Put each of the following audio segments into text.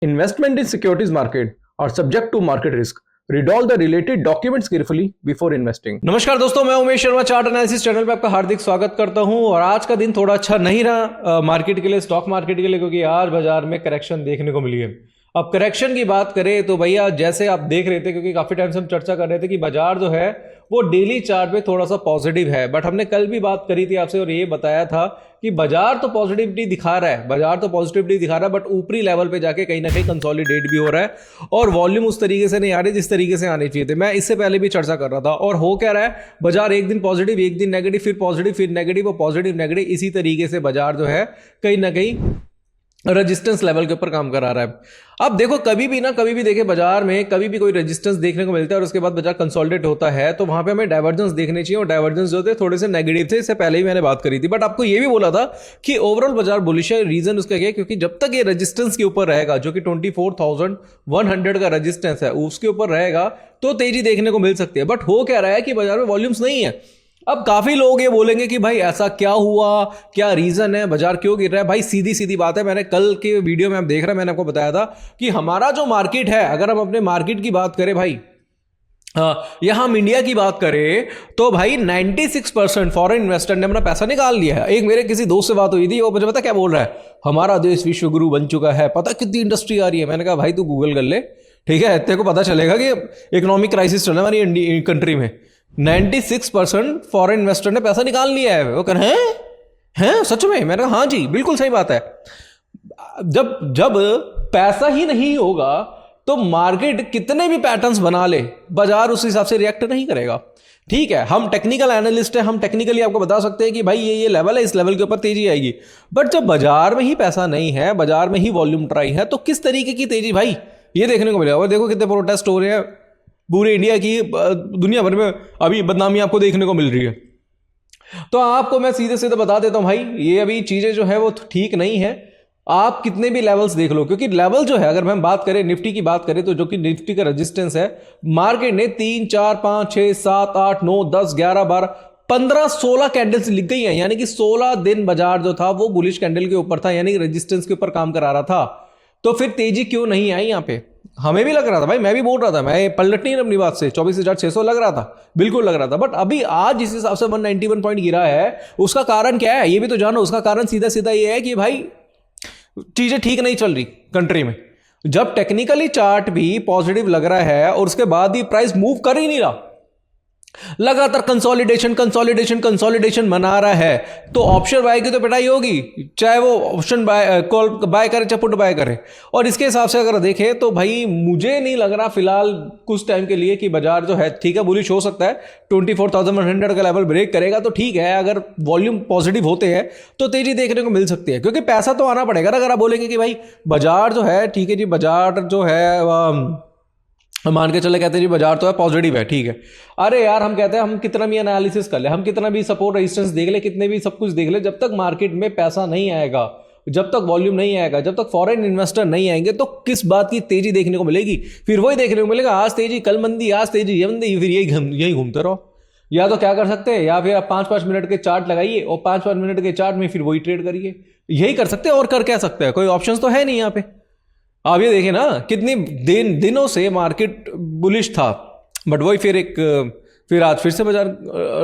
Investment in securities market are subject to market risk. Read all the related documents carefully before investing. नमस्कार दोस्तों, मैं Umesh Sharma chart analysis channel पे आपका हार्दिक स्वागत करता हूं। और आज का दिन थोड़ा अच्छा नहीं रहा मार्केट के लिए, स्टॉक मार्केट के लिए, क्योंकि आज बाजार में करेक्शन देखने को मिली है। अब करेक्शन की बात करें तो भैया जैसे आप देख रहे थे, क्योंकि काफी टाइम से हम चर्चा कर रहे थे कि बाजार जो है वो डेली चार्ट पे थोड़ा सा पॉजिटिव है, बट हमने कल भी बात करी थी आपसे और ये बताया था कि बाजार तो पॉजिटिविटी दिखा रहा है, बाजार तो पॉजिटिविटी दिखा रहा है, बट ऊपरी लेवल पे जाके कहीं ना कहीं कंसोलिडेट भी हो रहा है और वॉल्यूम उस तरीके से नहीं आ रही जिस तरीके से आने चाहिए थे। मैं इससे पहले भी चर्चा कर रहा था और हो क्या रहा है, बाजार एक दिन पॉजिटिव, एक दिन नेगेटिव, फिर पॉजिटिव, फिर नेगेटिव और पॉजिटिव नेगेटिव, इसी तरीके से बाजार जो है कहीं ना कहीं रेजिस्टेंस लेवल के ऊपर काम करा रहा है। अब देखो, कभी भी देखे बाजार में कभी भी कोई रेजिस्टेंस देखने को मिलता है और उसके बाद बाजार कंसोलिडेट होता है तो वहां पे हमें डाइवर्जेंस देखने चाहिए, और डाइवर्जेंस जो थे थोड़े से नेगेटिव थे, इससे पहले ही मैंने बात करी थी। बट आपको ये भी बोला था कि ओवरऑल बाजार बुलिश है। रीजन उसका क्या है, क्योंकि जब तक ये रेजिस्टेंस के ऊपर रहेगा, जो कि 24,100 का रेजिस्टेंस है, उसके ऊपर रहेगा तो तेजी देखने को मिल सकती है। बट हो क्या रहा है कि बाजार में वॉल्यूम्स नहीं है। अब काफी लोग ये बोलेंगे कि भाई ऐसा क्या हुआ, क्या रीजन है, बाजार क्यों गिर रहा है। भाई सीधी सीधी बात है, मैंने कल के वीडियो में आप देख रहे हैं, मैंने आपको बताया था कि हमारा जो मार्केट है, अगर हम अपने मार्केट की बात करें भाई, यहां हम इंडिया की बात करें तो भाई 96% फॉरेन इन्वेस्टर ने अपना पैसा निकाल लिया है। एक मेरे किसी दोस्त से बात हुई थी, वो मुझे पता क्या बोल रहा है, हमारा देश विश्व गुरु बन चुका है, पता कितनी इंडस्ट्री आ रही है। मैंने कहा भाई तू गूगल कर ले, ठीक है, तेरे को पता चलेगा कि इकोनॉमिक क्राइसिस चल रहा है हमारी कंट्री में। 96% फॉरेन इन्वेस्टर ने पैसा निकाल लिया है। वो कह रहे हैं सच में? मैंने कहा हाँ जी, बिल्कुल सही बात है। जब पैसा ही नहीं होगा तो मार्केट कितने भी पैटर्न्स बना ले, बाजार उस हिसाब से रिएक्ट नहीं करेगा। ठीक है, हम टेक्निकल एनालिस्ट हैं, हम टेक्निकली आपको बता सकते हैं कि भाई ये लेवल है, इस लेवल के ऊपर तेजी आएगी। बट जब बाजार में ही पैसा नहीं है, बाजार में ही वॉल्यूम ट्राई है, तो किस तरीके की तेजी भाई ये देखने को मिलेगा। और देखो कितने प्रोटेस्ट हो रहे हैं पूरे इंडिया की, दुनिया भर में अभी बदनामी आपको देखने को मिल रही है। तो आपको मैं सीधे सीधे बता देता हूं भाई, ये अभी चीजें जो है वो ठीक नहीं है। आप कितने भी लेवल्स देख लो, क्योंकि लेवल जो है, अगर हम बात करें निफ्टी की बात करें तो जो कि निफ्टी का रेजिस्टेंस है, मार्केट ने 3, 4, 5, 6, 7, 8, 9, 10, 11, 12, 15, 16 कैंडल्स लिख गई हैं। यानी कि 16 दिन बाजार जो था वो बुलिश कैंडल के ऊपर था, यानी रेजिस्टेंस के ऊपर काम करा रहा था। तो फिर तेजी क्यों नहीं आई यहां पे? हमें भी लग रहा था भाई, मैं भी बोल रहा था, मैं पलट नहीं अपनी बात से, 24,600 लग रहा था, बिल्कुल लग रहा था। बट अभी आज जिस हिसाब से 191 पॉइंट गिरा है, उसका कारण क्या है ये भी तो जानो। उसका कारण सीधा सीधा ये है कि भाई चीजें ठीक नहीं चल रही कंट्री में। जब टेक्निकली चार्ट भी पॉजिटिव लग रहा है और उसके बाद भी प्राइस मूव कर ही नहीं रहा, लगातार कंसोलिडेशन मना रहा है, तो ऑप्शन बाय की तो पिटाई होगी, चाहे वो ऑप्शन कॉल बाय करे चाहे पुट बाय करे। और इसके हिसाब से अगर देखें तो भाई मुझे नहीं लग रहा फिलहाल कुछ टाइम के लिए कि बाजार जो है, ठीक है बुलिश हो सकता है, 24,100 का लेवल ब्रेक करेगा तो ठीक है। अगर वॉल्यूम पॉजिटिव होते हैं तो तेजी देखने को मिल सकती है, क्योंकि पैसा तो आना पड़ेगा ना। अगर आप बोलेंगे कि भाई बाजार जो है, ठीक है जी, बाजार जो है मान के चले, कहते हैं जी बाजार तो है पॉजिटिव है, ठीक है। अरे यार, हम कहते हैं हम कितना भी एनालिसिस कर ले, हम कितना भी सपोर्ट रेजिस्टेंस देख ले, कितने भी सब कुछ देख ले, जब तक मार्केट में पैसा नहीं आएगा, जब तक वॉल्यूम नहीं आएगा, जब तक फॉरेन इन्वेस्टर नहीं आएंगे, तो किस बात की तेजी देखने को मिलेगी? फिर वही देखने को मिलेगा, आज तेजी कल मंदी, आज तेजी ये मंदी, फिर यही घूमते रहो। या तो क्या कर सकते हैं, या फिर आप 5-5 मिनट के चार्ट लगाइए और 5-5 मिनट के चार्ट में फिर वही ट्रेड करिए, यही कर सकते हैं। और कर क्या सकते हैं? कोई ऑप्शन तो है नहीं यहाँ पे। आप ये देखें ना, कितनी दिनों से मार्केट बुलिश था, बट वही फिर आज फिर से बाजार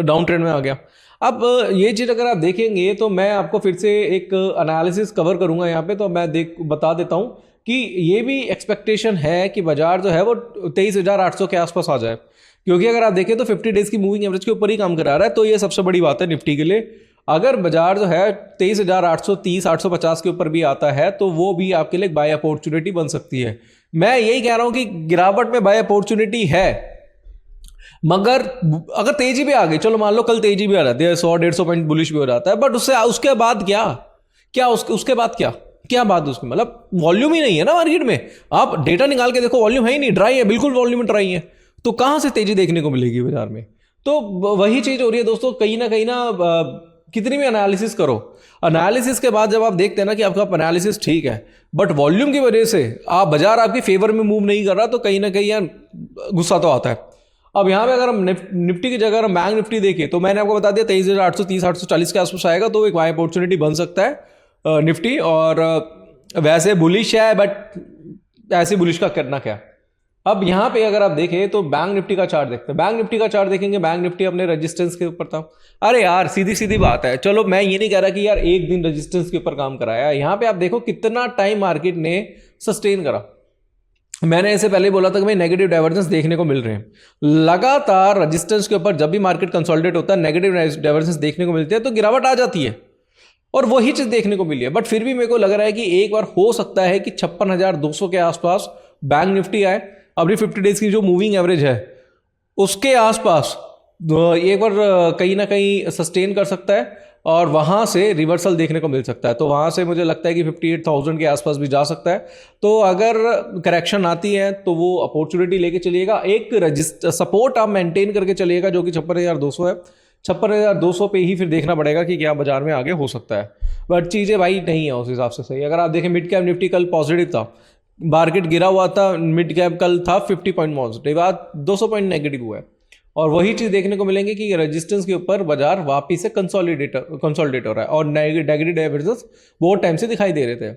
डाउन ट्रेंड में आ गया। अब ये चीज़ अगर आप देखेंगे तो मैं आपको फिर से एक एनालिसिस कवर करूंगा यहाँ पे, तो मैं बता देता हूँ कि ये भी एक्सपेक्टेशन है कि बाजार जो है वो 23,800 के आसपास आ जाए, क्योंकि अगर आप देखें तो 50 डेज की मूविंग एवरेज के ऊपर ही काम करा रहा है। तो ये सबसे बड़ी बात है निफ्टी के लिए। अगर बाजार जो है 23,830, 850 के ऊपर भी आता है तो वो भी आपके लिए बाय अपॉर्चुनिटी बन सकती है। मैं यही कह रहा हूं कि गिरावट में बाय अपॉर्चुनिटी है, मगर अगर तेजी भी आ गई, चलो मान लो कल तेजी भी आ जाती है, 100-150 पॉइंट बुलिश भी हो जाता है, बट उसके बाद उसके बाद क्या बात उसमें, मतलब वॉल्यूम ही नहीं है ना मार्केट में। आप डेटा निकाल के देखो, वॉल्यूम है ही नहीं, ड्राई है, बिल्कुल वॉल्यूम ड्राई है, तो कहां से तेजी देखने को मिलेगी बाजार में? तो वही चीज हो रही है दोस्तों, कहीं ना कितनी भी एनालिसिस करो, एनालिसिस के बाद जब आप देखते हैं ना कि आपका एनालिसिस ठीक है, बट वॉल्यूम की वजह से बाजार आपकी फेवर में मूव नहीं कर रहा, तो कहीं ना कहीं यार गुस्सा तो आता है। अब यहाँ पे अगर हम निफ्टी की जगह हम बैंक निफ्टी देखें तो मैंने आपको बता दिया 23,830, 840 के आसपास आएगा, तो एक बाय अपॉर्चुनिटी बन सकता है निफ्टी। और वैसे बुलिश है, बट ऐसे बुलिश का करना क्या। अब यहाँ पे अगर आप देखें तो बैंक निफ्टी का चार्ट देखते हैं, बैंक निफ्टी का चार्ट देखेंगे, बैंक निफ्टी अपने रेजिस्टेंस के ऊपर था। अरे यार सीधी सीधी बात है, चलो मैं ये नहीं कह रहा कि यार एक दिन रेजिस्टेंस के ऊपर काम कराया, यहाँ पे आप देखो कितना टाइम मार्केट ने सस्टेन करा। मैंने इससे पहले बोला था कि भाई नेगेटिव डाइवर्जेंस देखने को मिल रहे हैं, लगातार रेजिस्टेंस के ऊपर जब भी मार्केट कंसोलिडेट होता है नेगेटिव डाइवर्जेंस देखने को मिलती है तो गिरावट आ जाती है, और वही चीज देखने को मिली है। बट फिर भी मेरे को लग रहा है कि एक बार हो सकता है कि 56,200 के आसपास बैंक निफ्टी आए, अपनी 50 डेज की जो मूविंग एवरेज है उसके आसपास एक बार कहीं ना कहीं सस्टेन कर सकता है, और वहां से रिवर्सल देखने को मिल सकता है। तो वहां से मुझे लगता है कि 58,000 के आसपास भी जा सकता है। तो अगर करेक्शन आती है तो वो अपॉर्चुनिटी लेके चलिएगा, एक सपोर्ट आप मेंटेन करके चलिएगा जो कि 56,200 है। 56,200 पे ही फिर देखना पड़ेगा कि क्या बाजार में आगे हो सकता है। बट चीज़ें भाई नहीं है उस हिसाब से सही। अगर आप देखें मिड कैप निफ्टी कल पॉजिटिव था, मार्केट गिरा हुआ था, मिड कैप कल था 50 पॉइंट पॉजिटिव, आज 200 पॉइंट नेगेटिव हुआ है। और वही चीज़ देखने को मिलेंगे कि रेजिस्टेंस के ऊपर बाजार वापिस से कंसोलिडेट हो रहा है, और नेगेटिव डाइवर्जेंस बहुत टाइम से दिखाई दे रहे थे।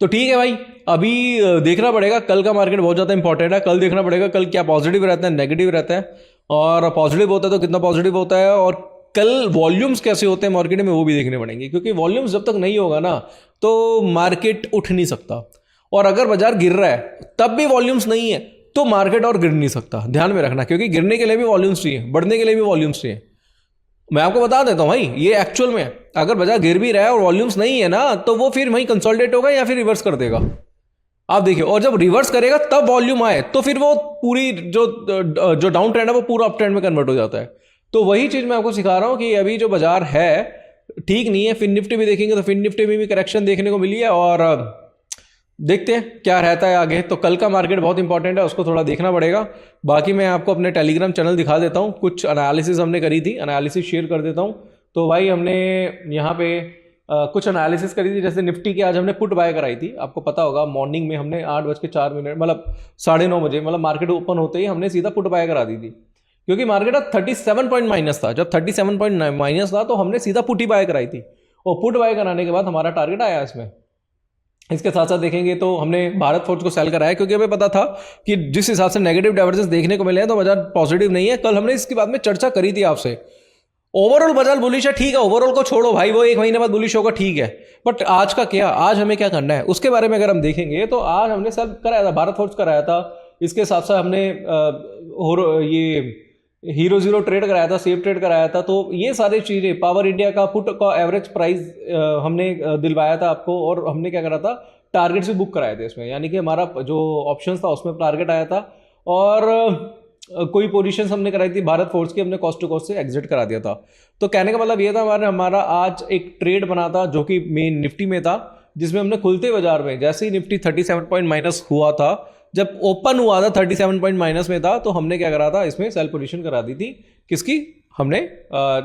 तो ठीक है भाई, अभी देखना पड़ेगा, कल का मार्केट बहुत ज़्यादा इंपॉर्टेंट है। कल देखना पड़ेगा कल क्या पॉजिटिव रहता है, नेगेटिव रहता है, और पॉजिटिव होता है तो कितना पॉजिटिव होता है, और कल वॉल्यूम्स कैसे होते हैं मार्केट में वो भी देखने पड़ेंगे। क्योंकि वॉल्यूम्स जब तक नहीं होगा ना तो मार्केट उठ नहीं सकता, और अगर बाजार गिर रहा है तब भी वॉल्यूम्स नहीं है तो मार्केट और गिर नहीं सकता। ध्यान में रखना, क्योंकि गिरने के लिए भी वॉल्यूम्स चाहिए, बढ़ने के लिए भी वॉल्यूम्स चाहिए। मैं आपको बता देता हूं भाई, ये एक्चुअल में अगर बाजार गिर भी रहा है और वॉल्यूम्स नहीं है ना तो वो फिर वहीं कंसोलिडेट होगा या फिर रिवर्स कर देगा। आप देखिए, और जब रिवर्स करेगा तब वॉल्यूम आए तो फिर वो पूरी जो डाउन ट्रेंड है वो पूरा अप ट्रेंड में कन्वर्ट हो जाता है। तो वही चीज मैं आपको सिखा रहा हूं कि अभी जो बाजार है ठीक नहीं है। फिन निफ्टी भी देखेंगे तो फिन निफ्टी में भी करेक्शन देखने को मिली है, और देखते हैं क्या रहता है आगे। तो कल का मार्केट बहुत इंपॉर्टेंट है, उसको थोड़ा देखना पड़ेगा। बाकी मैं आपको अपने टेलीग्राम चैनल दिखा देता हूँ, कुछ एनालिसिस हमने करी थी, एनालिसिस शेयर कर देता हूँ। तो भाई हमने यहाँ पे कुछ एनालिसिस करी थी, जैसे निफ्टी की आज हमने पुट बाय कराई थी। आपको पता होगा मॉर्निंग में हमने 8:04 मतलब 9:30 बजे, मतलब मार्केट ओपन होते ही हमने सीधा पुट बाय करा दी थी, क्योंकि मार्केट अब 37 पॉइंट माइनस था। जब 37 पॉइंट माइनस था तो हमने सीधा पुट ही बाय कराई थी, और पुट बाय कराने के बाद हमारा टारगेट आया इसमें। इसके साथ साथ देखेंगे तो हमने भारत फोर्ज को सेल कराया, क्योंकि हमें पता था कि जिस हिसाब से नेगेटिव डाइवर्जेंस देखने को मिले हैं तो बाजार पॉजिटिव नहीं है। कल हमने इसके बाद में चर्चा करी थी आपसे। ओवरऑल बाजार बुलिश है, ठीक है, ओवरऑल को छोड़ो भाई, वो एक महीने बाद बुलिश होगा, ठीक है। बट आज का क्या, आज हमें क्या करना है उसके बारे में अगर हम देखेंगे तो आज हमने सेल कराया था, भारत फोर्ज कराया था। इसके साथ साथ हमने ये हीरो जीरो ट्रेड कराया था, सेफ ट्रेड कराया था। तो ये सारी चीज़ें, पावर इंडिया का पुट का एवरेज प्राइस हमने दिलवाया था आपको, और हमने क्या करा था, टारगेट से बुक कराए थे इसमें। यानी कि हमारा जो ऑप्शन था उसमें टारगेट आया था, और कोई पोजीशंस हमने कराई थी भारत फोर्स की, हमने कॉस्ट टू कॉस्ट से एग्जिट करा दिया था। तो कहने का मतलब ये था, हमारा आज एक ट्रेड बना था जो कि मेन निफ्टी में था, जिसमें हमने खुलते बाजार में जैसे ही निफ्टी 37 पॉइंट माइनस हुआ था, जब ओपन हुआ था 37 पॉइंट माइनस में था, तो हमने क्या करा था, इसमें सेल पोजीशन करा दी थी। किसकी? हमने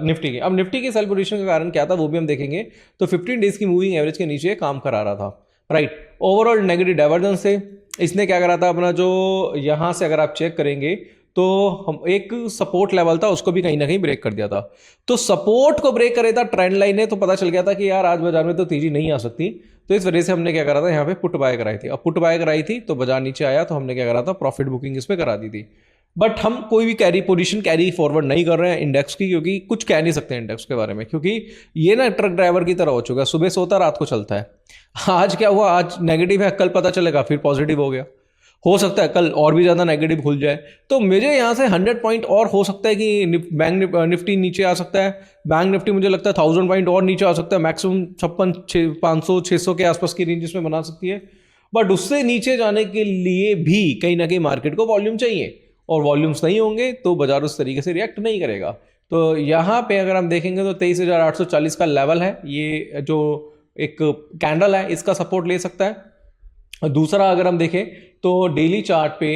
निफ्टी की। अब निफ्टी की सेल पोजीशन का कारण क्या था वो भी हम देखेंगे। तो 15 डेज की मूविंग एवरेज के नीचे काम करा रहा था, राइट। ओवरऑल नेगेटिव डाइवर्जेंस से इसने क्या करा था अपना, जो यहाँ से अगर आप चेक करेंगे तो हम एक सपोर्ट लेवल था उसको भी कहीं ना कहीं ब्रेक कर दिया था। तो सपोर्ट को ब्रेक करे था ट्रेंड लाइन ने, तो पता चल गया था कि यार आज बाजार में तो तेजी नहीं आ सकती। तो इस वजह से हमने क्या करा था, यहाँ पे पुट बाय कराई थी। अब पुट बाय कराई थी तो बाजार नीचे आया तो हमने क्या करा था, प्रॉफिट बुकिंग इस पे करा दी थी। बट हम कोई भी कैरी फॉरवर्ड नहीं कर रहे हैं इंडेक्स की, क्योंकि कुछ कह नहीं सकते इंडेक्स के बारे में, क्योंकि ये ना ट्रक ड्राइवर की तरह हो चुका है, सुबह सोता रात को चलता है। आज क्या हुआ, आज नेगेटिव है, कल पता चलेगा फिर पॉजिटिव हो गया, हो सकता है कल और भी ज़्यादा नेगेटिव खुल जाए। तो मुझे यहाँ से 100 पॉइंट और हो सकता है कि बैंक निफ्टी नीचे आ सकता है। बैंक निफ्टी मुझे लगता है 1000 पॉइंट और नीचे आ सकता है, मैक्सिमम 500-600 के आसपास की रेंज में बना सकती है। बट उससे नीचे जाने के लिए भी कहीं ना कहीं मार्केट को वॉल्यूम चाहिए, और वॉल्यूम्स नहीं होंगे तो बाजार उस तरीके से रिएक्ट नहीं करेगा। तो यहाँ पे अगर हम देखेंगे तो 23,840 का लेवल है, ये जो एक कैंडल है इसका सपोर्ट ले सकता है। दूसरा अगर हम देखें तो डेली चार्ट पे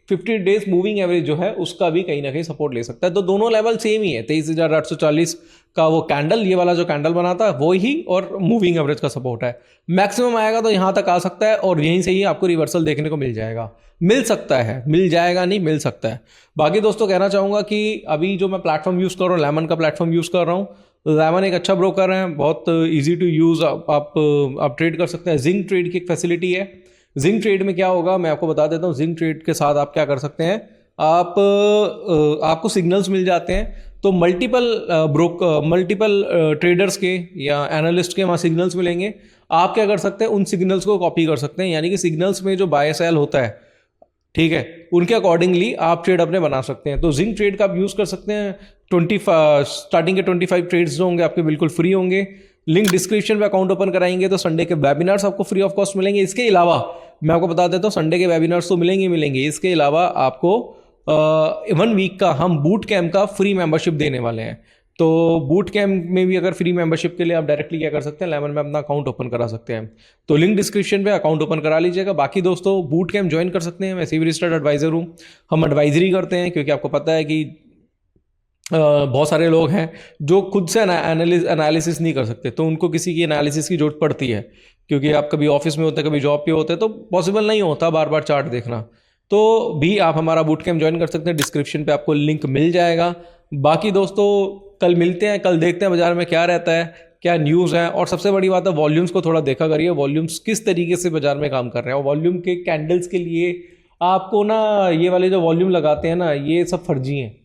50 डेज मूविंग एवरेज जो है उसका भी कहीं ना कहीं सपोर्ट ले सकता है। तो दोनों लेवल सेम ही है, 23,840 का वो कैंडल, ये वाला जो कैंडल बनाता है वो ही, और मूविंग एवरेज का सपोर्ट है। मैक्सिमम आएगा तो यहाँ तक आ सकता है, और यहीं से ही आपको रिवर्सल देखने को मिल जाएगा, मिल सकता है, मिल जाएगा नहीं, मिल सकता है। बाकी दोस्तों कहना चाहूँगा कि अभी जो मैं प्लेटफॉर्म यूज़ कर रहा हूँ, लेमन का प्लेटफॉर्म यूज़ कर रहा हूँ। लेमन एक अच्छा ब्रोकर है, बहुत ईजी टू यूज़, आप ट्रेड कर सकते हैं। जिंक ट्रेड की एक फैसिलिटी है, जिंक ट्रेड में क्या होगा मैं आपको बता देता हूँ। जिंक ट्रेड के साथ आप क्या कर सकते हैं, आपको सिग्नल्स मिल जाते हैं, तो मल्टीपल ट्रेडर्स के या एनालिस्ट के वहाँ सिग्नल्स मिलेंगे। आप क्या कर सकते हैं, उन सिग्नल्स को कॉपी कर सकते हैं, यानी कि सिग्नल्स में जो बाय सेल होता है, ठीक है, उनके अकॉर्डिंगली आप ट्रेड अपने बना सकते हैं। तो जिंक ट्रेड का आप यूज़ कर सकते हैं। स्टार्टिंग के 25 ट्रेड्स जो होंगे आपके बिल्कुल फ्री होंगे। लिंक डिस्क्रिप्शन पे अकाउंट ओपन कराएंगे तो संडे के वेबिनार्स आपको फ्री ऑफ कॉस्ट मिलेंगे। इसके अलावा मैं आपको बता देता हूँ, संडे के वेबिनार्स तो मिलेंगे। इसके अलावा आपको 1 वीक का हम बूट कैम्प का फ्री मेंबरशिप देने वाले हैं। तो बूट कैम्प में भी अगर फ्री मेंबरशिप के लिए आप डायरेक्टली क्या कर सकते हैं, लेमन में अपना अकाउंट ओपन करा सकते हैं। तो लिंक डिस्क्रिप्शन पे अकाउंट ओपन करा लीजिएगा। बाकी दोस्तों बूट कैम्प ज्वाइन कर सकते हैं। मैं सिविल रजिस्टर्ड एडवाइजर हूँ, हम एडवाइजरी करते हैं, क्योंकि आपको पता है कि बहुत सारे लोग हैं जो खुद से एनालिसिस नहीं कर सकते, तो उनको किसी की एनालिसिस की जरूरत पड़ती है, क्योंकि आप कभी ऑफिस में होते हैं, कभी जॉब पे होते हैं, तो पॉसिबल नहीं होता बार बार चार्ट देखना। तो भी आप हमारा बूट कैम्प ज्वाइन कर सकते हैं, डिस्क्रिप्शन पे आपको लिंक मिल जाएगा। बाकी दोस्तों कल मिलते हैं, कल देखते हैं बाजार में क्या रहता है, क्या न्यूज़ है। और सबसे बड़ी बात है, वॉल्यूम्स को थोड़ा देखा करिए, वॉल्यूम्स किस तरीके से बाजार में काम कर रहे हैं। और वॉल्यूम के कैंडल्स के लिए आपको ना, ये वाले जो वॉल्यूम लगाते हैं ना, ये सब फर्जी हैं।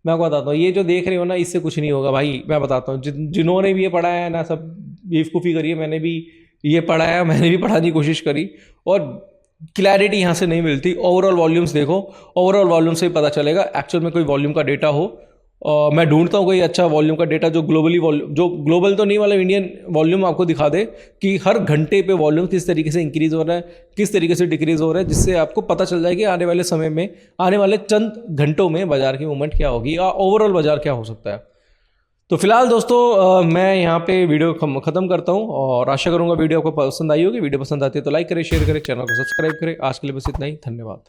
मैं आपको बताता हूँ, ये जो देख रहे हो ना, इससे कुछ नहीं होगा भाई। मैं बताता हूँ, जिन्होंने भी ये पढ़ा है ना, सब बेवकूफ़ी करी है। मैंने भी ये पढ़ा है, मैंने भी पढ़ाने की कोशिश करी, और क्लैरिटी यहाँ से नहीं मिलती। ओवरऑल वॉल्यूम्स देखो, ओवरऑल वॉल्यूम से ही पता चलेगा एक्चुअल में कोई वॉल्यूम का डेटा हो। मैं ढूंढता हूँ कोई अच्छा वॉल्यूम का डेटा जो ग्लोबली वॉल्यूम, जो ग्लोबल तो नहीं, मतलब इंडियन वॉल्यूम आपको दिखा दे कि हर घंटे पे वॉल्यूम किस तरीके से इंक्रीज हो रहा है, किस तरीके से डिक्रीज हो रहा है, जिससे आपको पता चल जाए कि आने वाले समय में, आने वाले चंद घंटों में बाजार की मूवमेंट क्या होगी या ओवरऑल बाजार क्या हो सकता है। तो फिलहाल दोस्तों मैं यहाँ पे वीडियो खत्म करता हूँ, और आशा करूँगा वीडियो आपको पसंद आई होगी। वीडियो पसंद आती है तो लाइक करें, शेयर करें, चैनल को सब्सक्राइब करें। आज के लिए बस इतना ही, धन्यवाद।